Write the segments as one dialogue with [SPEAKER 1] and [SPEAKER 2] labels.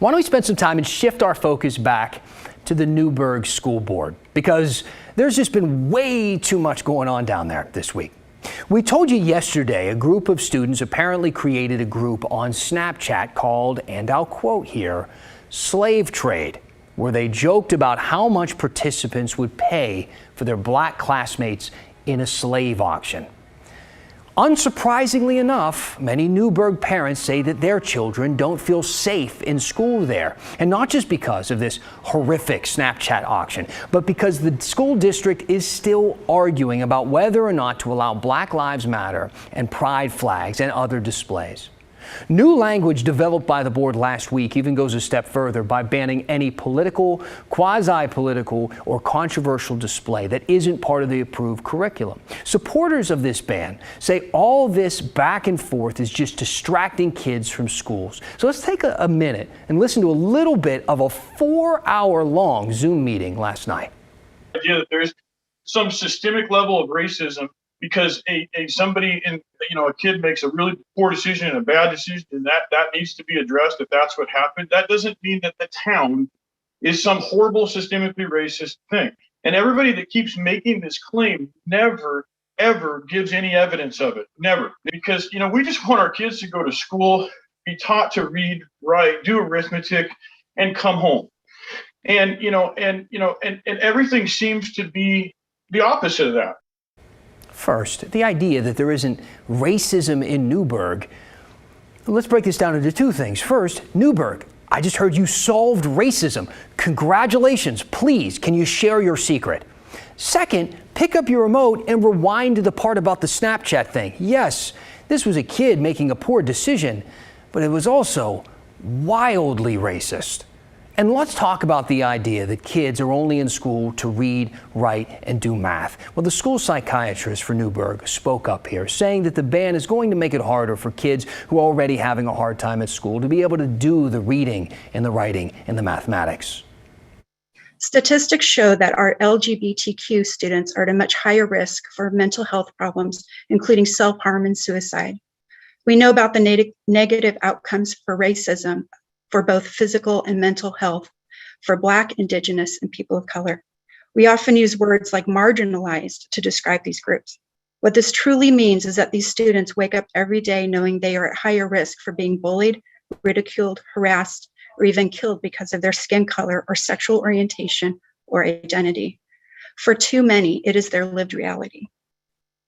[SPEAKER 1] Why don't we spend some time and shift our focus back to the Newberg School Board, because there's just been way too much going on down there this week. We told you yesterday a group of students apparently created a group on Snapchat called, and I'll quote here, slave trade, where they joked about how much participants would pay for their black classmates in a slave auction. Unsurprisingly enough, many Newberg parents say that their children don't feel safe in school there. And not just because of this horrific Snapchat auction, but because the school district is still arguing about whether or not to allow Black Lives Matter and pride flags and other displays. New language developed by the board last week even goes a step further by banning any political, quasi-political, or controversial display that isn't part of the approved curriculum. Supporters of this ban say all this back and forth is just distracting kids from schools. So let's take a minute and listen to a little bit of a 4-hour-long Zoom meeting last night.
[SPEAKER 2] Idea that there's some systemic level of racism because a kid makes a really poor decision and a bad decision, and that needs to be addressed if that's what happened. That doesn't mean that the town is some horrible systemically racist thing. And everybody that keeps making this claim never, ever gives any evidence of it. Never. Because, we just want our kids to go to school, be taught to read, write, do arithmetic, and come home. And everything seems to be the opposite of that.
[SPEAKER 1] First, the idea that there isn't racism in Newberg. Let's break this down into two things. First, Newberg, I just heard you solved racism. Congratulations. Please, can you share your secret? Second, pick up your remote and rewind to the part about the Snapchat thing. Yes, this was a kid making a poor decision, but it was also wildly racist. And let's talk about the idea that kids are only in school to read, write, and do math. Well, the school psychiatrist for Newberg spoke up here, saying that the ban is going to make it harder for kids who are already having a hard time at school to be able to do the reading and the writing and the mathematics.
[SPEAKER 3] Statistics show that our LGBTQ students are at a much higher risk for mental health problems, including self-harm and suicide. We know about the negative outcomes for racism, for both physical and mental health, for Black, Indigenous, and people of color. We often use words like marginalized to describe these groups. What this truly means is that these students wake up every day knowing they are at higher risk for being bullied, ridiculed, harassed, or even killed because of their skin color or sexual orientation or identity. For too many, it is their lived reality.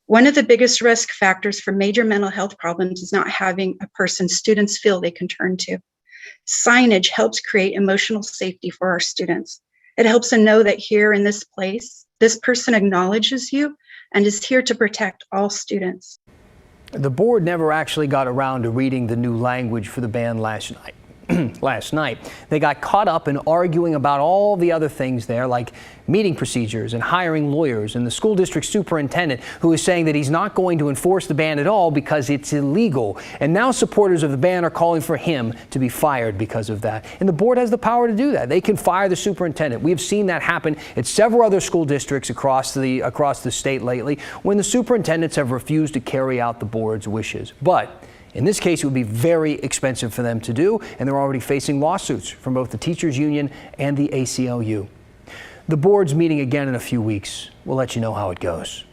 [SPEAKER 3] One of the biggest risk factors for major mental health problems is not having a person students feel they can turn to. Signage helps create emotional safety for our students. It helps them know that here in this place, this person acknowledges you and is here to protect all students.
[SPEAKER 1] The board never actually got around to reading the new language for the ban last night. They got caught up in arguing about all the other things there, like meeting procedures and hiring lawyers, and the school district superintendent, who is saying that he's not going to enforce the ban at all because it's illegal. And now supporters of the ban are calling for him to be fired because of that. And the board has the power to do that. They can fire the superintendent. We have seen that happen at several other school districts across the state lately, when the superintendents have refused to carry out the board's wishes. But in this case, it would be very expensive for them to do, and they're already facing lawsuits from both the teachers union and the ACLU. The board's meeting again in a few weeks. We'll let you know how it goes.